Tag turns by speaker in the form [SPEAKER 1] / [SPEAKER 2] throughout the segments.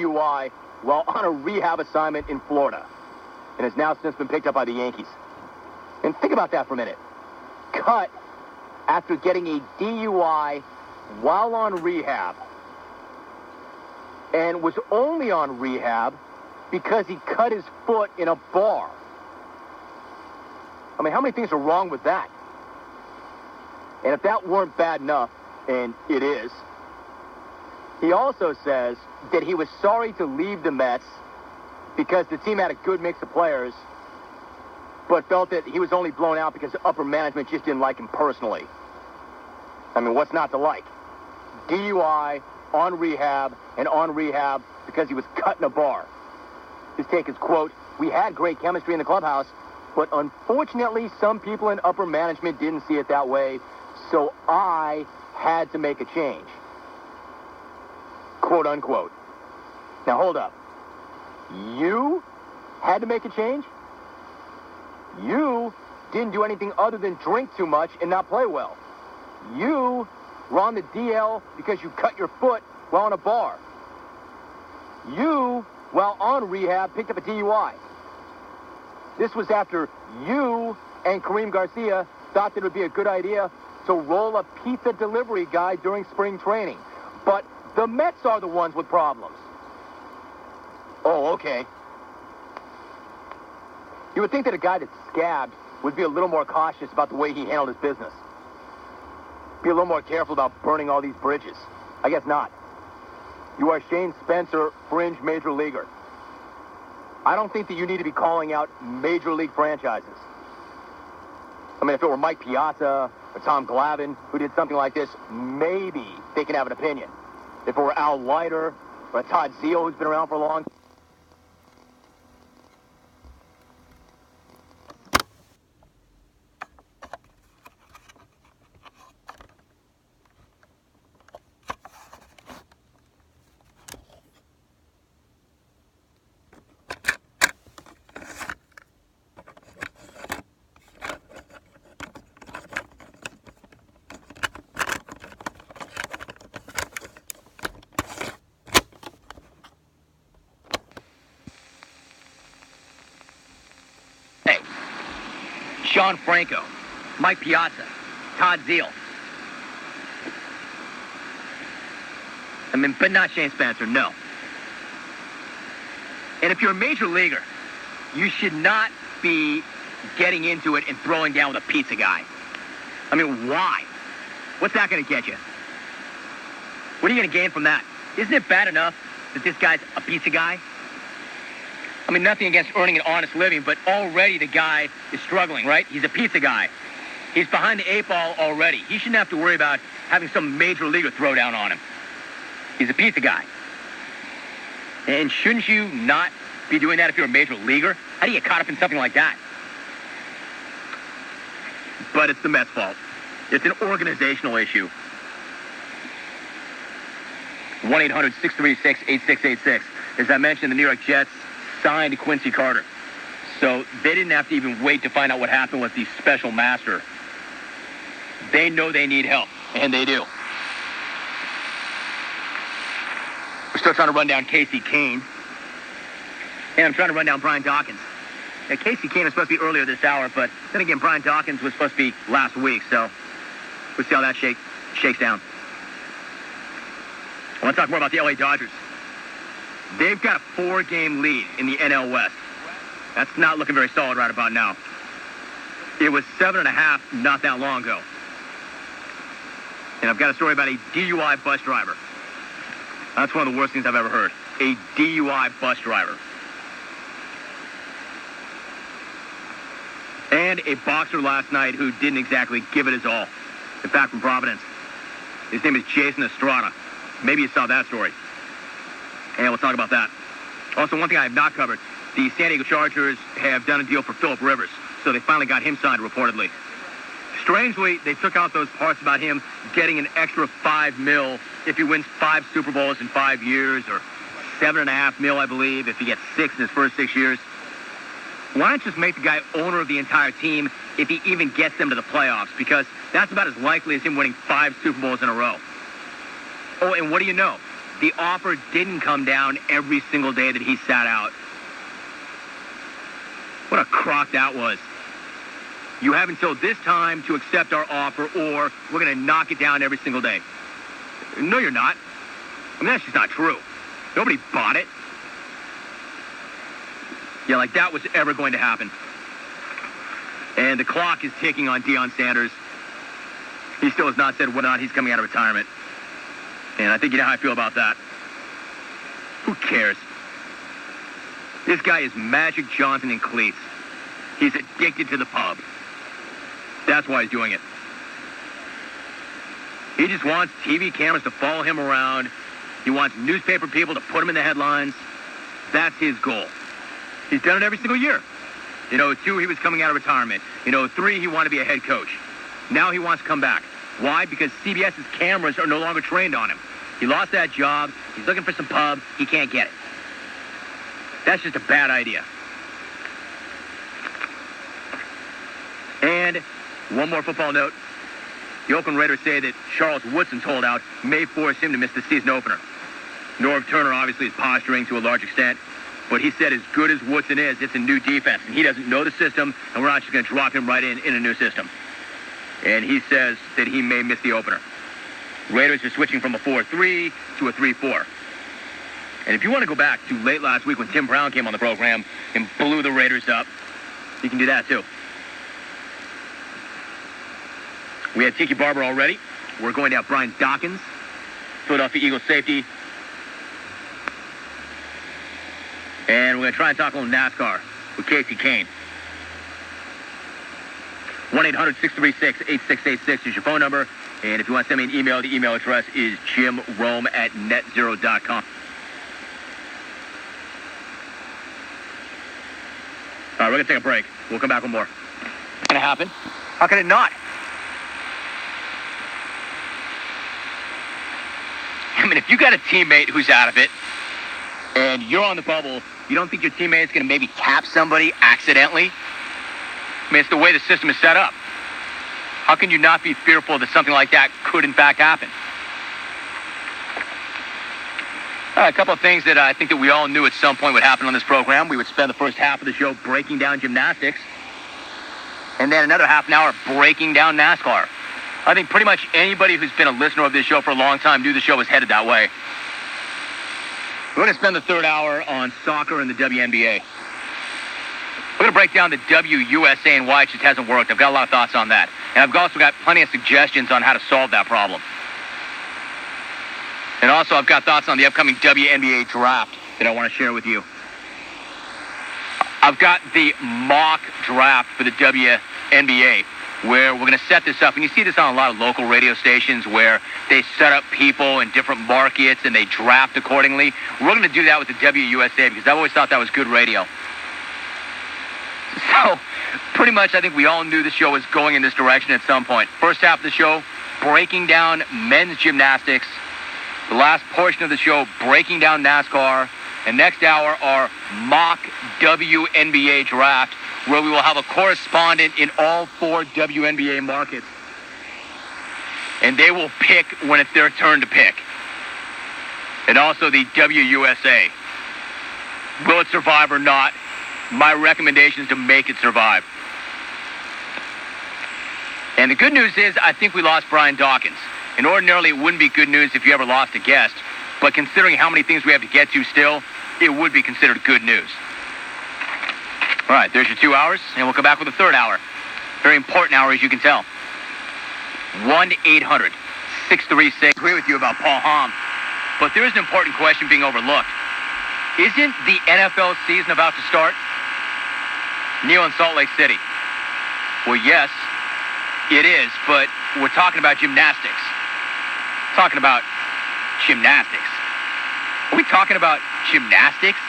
[SPEAKER 1] DUI while on a rehab assignment in Florida, and has now since been picked up by the Yankees. And think about that for a minute. Cut after getting a DUI while on rehab, and was only on rehab because he cut his foot in a bar. I mean, how many things are wrong with that? And if that weren't bad enough, and it is, he also says that he was sorry to leave the Mets because the team had a good mix of players, but felt that he was only blown out because upper management just didn't like him personally. I mean, what's not to like? DUI, on rehab, and on rehab because he was cut in a bar. His take is, quote, "We had great chemistry in the clubhouse, but unfortunately some people in upper management didn't see it that way, so I had to make a change." Quote, unquote. Now, hold up. You had to make a change? You didn't do anything other than drink too much and not play well. You were on the DL because you cut your foot while in a bar. You, while on rehab, picked up a DUI. This was after you and Kareem Garcia thought that it would be a good idea to roll a pizza delivery guy during spring training. But the Mets are the ones with problems. Oh, okay. You would think that a guy that's scabbed would be a little more cautious about the way he handled his business. Be a little more careful about burning all these bridges. I guess not. You are Shane Spencer, fringe major leaguer. I don't think that you need to be calling out major league franchises. I mean, if it were Mike Piazza or Tom Glavine who did something like this, maybe they can have an opinion. If it were Al Leiter or Todd Zeile, who's been around for a long time. Sean Franco, Mike Piazza, Todd Zeile. I mean, but not Shane Spencer, no. And if you're a major leaguer, you should not be getting into it and throwing down with a pizza guy. I mean, why? What's that going to get you? What are you going to gain from that? Isn't it bad enough that this guy's a pizza guy? I mean, nothing against earning an honest living, but already the guy is struggling, right? He's a pizza guy. He's behind the 8 ball already. He shouldn't have to worry about having some major leaguer throw down on him. He's a pizza guy. And shouldn't you not be doing that if you're a major leaguer? How do you get caught up in something like that? But it's the Mets' fault. It's an organizational issue. 1-800-636-8686. As I mentioned, the New York Jets signed Quincy Carter. So they didn't have to even wait to find out what happened with the special master. They know they need help, and they do. We're still trying to run down Casey Kane. And I'm trying to run down Brian Dawkins. Now, Casey Kane was supposed to be earlier this hour, but then again, Brian Dawkins was supposed to be last week, so we'll see how that shakes down. I want to talk more about the LA Dodgers. They've got a 4-game lead in the NL West. That's not looking very solid right about now. It was 7.5 not that long ago. And I've got a story about a DUI bus driver. That's one of the worst things I've ever heard. A DUI bus driver. And a boxer last night who didn't exactly give it his all. In fact, from Providence. His name is Jason Estrada. Maybe you saw that story. And we'll talk about that. Also, one thing I have not covered, the San Diego Chargers have done a deal for Phillip Rivers, so they finally got him signed, reportedly. Strangely, they took out those parts about him getting an extra $5 million if he wins 5 Super Bowls in 5 years, or $7.5 million, I believe, if he gets 6 in his first 6 years. Why not just make the guy owner of the entire team if he even gets them to the playoffs? Because that's about as likely as him winning 5 Super Bowls in a row. Oh, and what do you know? the offer didn't come down every single day that he sat out. What a crock that was. You have until this time to accept our offer, or we're going to knock it down every single day. No, you're not. I mean, that's just not true. Nobody bought it. Yeah, like that was ever going to happen. And the clock is ticking on Deion Sanders. He still has not said whether or not he's coming out of retirement. And I think you know how I feel about that. Who cares? This guy is Magic Johnson in cleats. He's addicted to the pub. That's why he's doing it. He just wants TV cameras to follow him around. He wants newspaper people to put him in the headlines. That's his goal. He's done it every single year. 2, he was coming out of retirement. 3, he wanted to be a head coach. Now he wants to come back. Why? Because CBS's cameras are no longer trained on him. He lost that job. He's looking for some pub. He can't get it. That's just a bad idea. And one more football note. The Oakland Raiders say that Charles Woodson's holdout may force him to miss the season opener. Norv Turner obviously is posturing to a large extent, but he said as good as Woodson is, it's a new defense, and he doesn't know the system, and we're not just going to drop him right in a new system. And he says that he may miss the opener. Raiders are switching from a 4-3 to a 3-4. And if you want to go back to late last week when Tim Brown came on the program and blew the Raiders up, you can do that too. We had Tiki Barber already. We're going to have Brian Dawkins, Philadelphia Eagles safety. And we're going to try and talk a little NASCAR with Casey Kane. 1-800-636-8686 is your phone number. And if you want to send me an email, the email address is jimrome@netzero.com. All right, we're going to take a break. We'll come back with more. What's going to happen? How can it not? I mean, if you got a teammate who's out of it, and you're on the bubble, you don't think your teammate's going to maybe tap somebody accidentally? I mean, it's the way the system is set up. How can you not be fearful that something like that could, in fact, happen? A couple of things that I think that we all knew at some point would happen on this program. We would spend the first half of the show breaking down gymnastics, and then another half an hour breaking down NASCAR. I think pretty much anybody who's been a listener of this show for a long time knew the show was headed that way. We're going to spend the third hour on soccer and the WNBA. We're going to break down the WUSA and why it just hasn't worked. I've got a lot of thoughts on that. And I've also got plenty of suggestions on how to solve that problem. And also I've got thoughts on the upcoming WNBA draft that I want to share with you. I've got the mock draft for the WNBA, where we're going to set this up. And you see this on a lot of local radio stations where they set up people in different markets and they draft accordingly. We're going to do that with the WUSA because I've always thought that was good radio. So, pretty much I think we all knew the show was going in this direction at some point. First half of the show, breaking down men's gymnastics. The last portion of the show, breaking down NASCAR. And next hour, our mock WNBA draft, where we will have a correspondent in all 4 WNBA markets. And they will pick when it's their turn to pick. And also the WUSA. Will it survive or not? My recommendation is to make it survive. And the good news is I think we lost Brian Dawkins. And ordinarily it wouldn't be good news if you ever lost a guest. But considering how many things we have to get to still, it would be considered good news. All right, there's your 2 hours, and we'll come back with a third hour. Very important hour, as you can tell. 1-800-636. Agree with you about Paul Hom, but there is an important question being overlooked. Isn't the NFL season about to start? Neil in Salt Lake City. Well, yes, it is, but we're talking about gymnastics. Talking about gymnastics. Are we talking about gymnastics?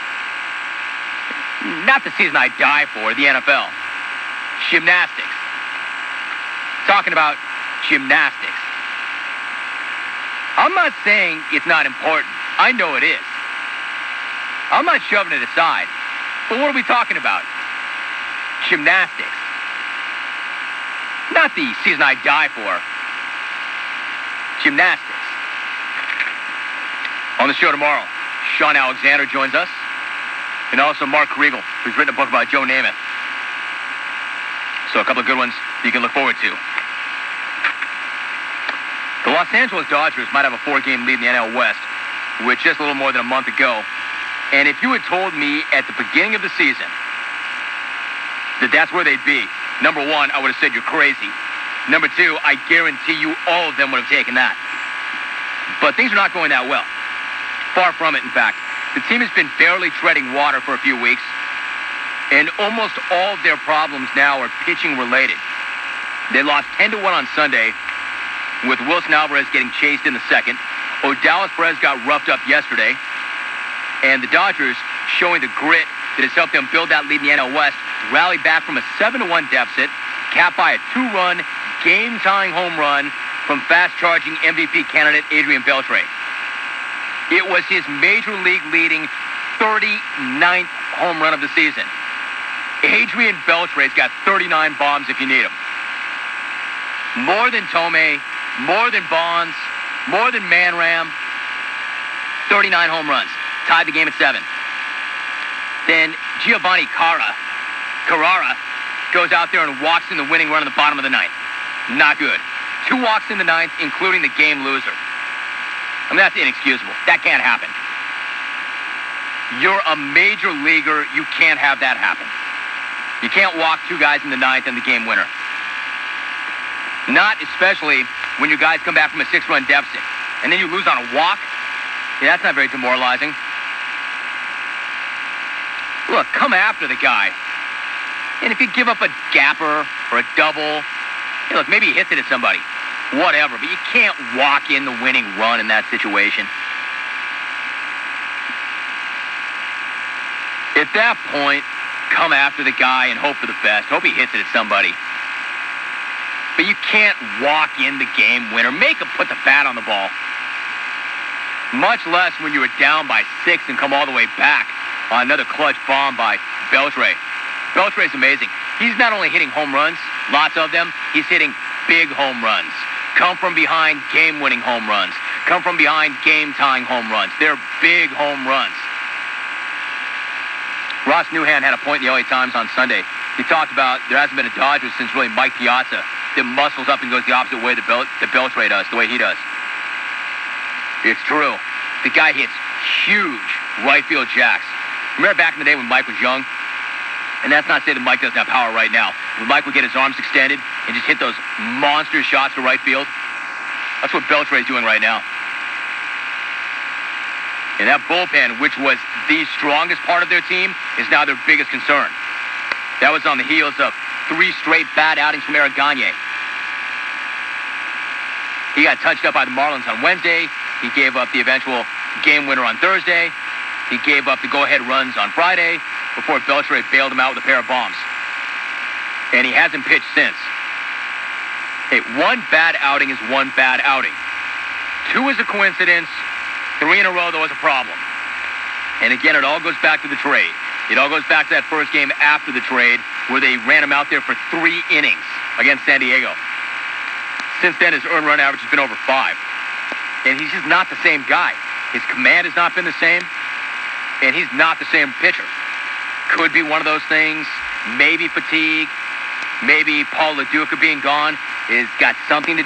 [SPEAKER 1] Not the season I die for, the NFL. Gymnastics. Talking about gymnastics. I'm not saying it's not important. I know it is. I'm not shoving it aside. But what are we talking about? Gymnastics. Not the season I die for. Gymnastics. On the show tomorrow, Sean Alexander joins us, and also Mark Kriegel, who's written a book about Joe Namath. So a couple of good ones you can look forward to. The Los Angeles Dodgers might have a 4-game lead in the NL West, with just a little more than a month ago. And if you had told me at the beginning of the season that that's where they'd be, number one, I would have said you're crazy. Number two, I guarantee you all of them would have taken that. But things are not going that well. Far from it, in fact. The team has been barely treading water for a few weeks, and almost all of their problems now are pitching related. They lost 10-1 on Sunday, with Wilson Alvarez getting chased in the second. Odalis Perez got roughed up yesterday, and the Dodgers, showing the grit that has helped them build that lead in the NL West, rallied back from a 7-1 deficit, capped by a 2-run, game-tying home run from fast-charging MVP candidate Adrian Beltre. It was his Major League leading 39th home run of the season. Adrian Beltre's got 39 bombs if you need them. More than Tomei, more than Bonds, more than Manram. 39 home runs. Tied the game at 7. Then Giovanni Carrara goes out there and walks in the winning run in the bottom of the 9th. Not good. 2 walks in the 9th, including the game loser. I mean, that's inexcusable. That can't happen. You're a major leaguer. You can't have that happen. You can't walk 2 guys in the 9th and the game winner. Not especially when your guys come back from a 6-run deficit. And then you lose on a walk. Yeah, that's not very demoralizing. Look, come after the guy. And if you give up a gapper or a double, hey, look, maybe he hits it at somebody. Whatever, but you can't walk in the winning run in that situation. At that point, come after the guy and hope for the best. Hope he hits it at somebody. But you can't walk in the game winner. Make him put the bat on the ball. Much less when you were down by 6 and come all the way back on another clutch bomb by Beltre. Beltre's amazing. He's not only hitting home runs, lots of them, he's hitting big home runs. Come from behind game-winning home runs. Come from behind game-tying home runs. They're big home runs. Ross Newhan had a point in the LA Times on Sunday. He talked about there hasn't been a Dodger since really Mike Piazza that muscles up and goes the opposite way that Beltre does, the way he does. It's true. The guy hits huge right field jacks. Remember back in the day when Mike was young? And that's not saying that Mike doesn't have power right now. When Mike would get his arms extended and just hit those monster shots to right field, that's what Beltre is doing right now. And that bullpen, which was the strongest part of their team, is now their biggest concern. That was on the heels of 3 straight bad outings from Eric Gagne. He got touched up by the Marlins on Wednesday. He gave up the eventual game winner on Thursday. He gave up the go-ahead runs on Friday before Beltre bailed him out with a pair of bombs. And he hasn't pitched since. Hey, 1 bad outing is 1 bad outing. 2 is a coincidence. 3 in a row, there was a problem. And again, it all goes back to the trade. It all goes back to that first game after the trade where they ran him out there for 3 innings against San Diego. Since then, his earned run average has been over 5. And he's just not the same guy. His command has not been the same. And he's not the same pitcher. Could be one of those things. Maybe fatigue. Maybe Paul LaDuca being gone has got something to